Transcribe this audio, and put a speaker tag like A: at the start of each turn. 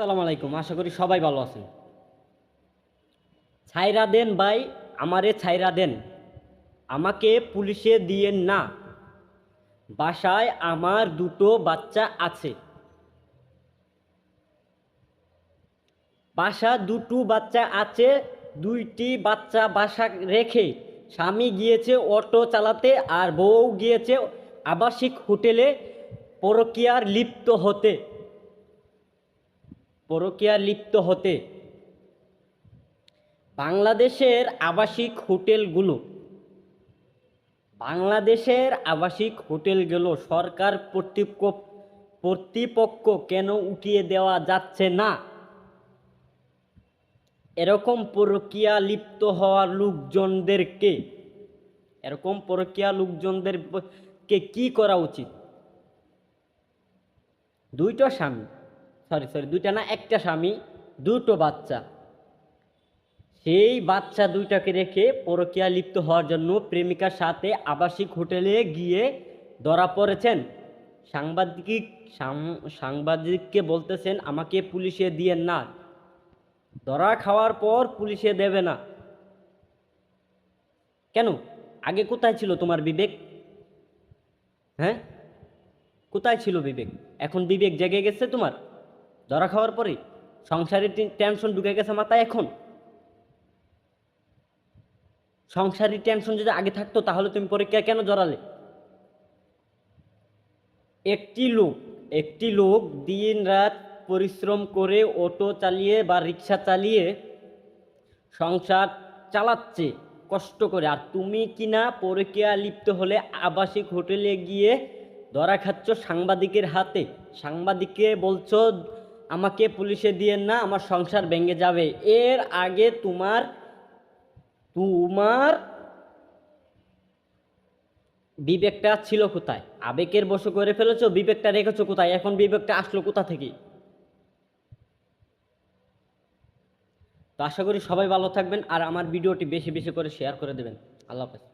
A: আসসালামু আলাইকুম, আশা করি সবাই ভালো আছেন। ছাইরা দেন ভাই, আমারে ছাইরা দেন, আমাকে পুলিশে দিয়েন না। বাসায় আমার দুটো বাচ্চা আছে। দুটো বাচ্চা আছে। দুইটি বাচ্চা বাসা রেখে স্বামী গিয়েছে অটো চালাতে, আর বউ গিয়েছে আবাসিক হোটেলে পরকীয়ার লিপ্ত হতে। পরকীয়ার লিপ্ত হতে বাংলাদেশের আবাসিক হোটেলগুলো সরকার কর্তৃপক্ষ কেন উঠিয়ে দেওয়া যাচ্ছে না? এরকম পরকীয়া লিপ্ত হওয়া লোকজনদেরকে কি করা উচিত? দুইটা স্বামী, দুইটা না, একটা স্বামী, দুটো বাচ্চা। সেই বাচ্চা দুইটাকে রেখে পরকীয়া লিপ্ত হওয়ার জন্য প্রেমিকার সাথে আবাসিক হোটেলে গিয়ে ধরা পড়েছেন। সাংবাদিককে বলতেছেন, আমাকে পুলিশে দিয়েন না। ধরা খাওয়ার পর পুলিশে দেবে না কেন? আগে কোথায় ছিল তোমার বিবেক? হ্যাঁ, কোথায় ছিল বিবেক? এখন বিবেক জেগে গেছে তোমার ধরা খাওয়ার পরে? সংসারের টেনশন ঢুকে গেছে মাথায় এখন? সংসারী টেনশন যদি আগে থাকতো তাহলে তুমি পরীক্ষায় কেন জড়ালে? একটি লোক দিন রাত পরিশ্রম করে অটো চালিয়ে বা রিক্সা চালিয়ে সংসার চালাচ্ছে কষ্ট করে, আর তুমি কিনা পরকীয়া লিপ্ত হলে আবাসিক হোটেলে গিয়ে ধরা খাচ্ছ সাংবাদিকের হাতে। সাংবাদিককে বলছো, আমাকে পুলিশে দিয়েন না, আমার সংসার ভেঙে যাবে। এর আগে তোমার তোমার বিবেকটা ছিল কোথায়? আবেগের বশে করে ফেলেছো, বিবেকটা রেখেছো কোথায়? এখন বিবেকটা আসলো কোথা থেকে? তো আশা করি সবাই ভালো থাকবেন, আর আমার ভিডিওটি বেশি বেশি করে শেয়ার করে দেবেন। আল্লাহ হাফেজ।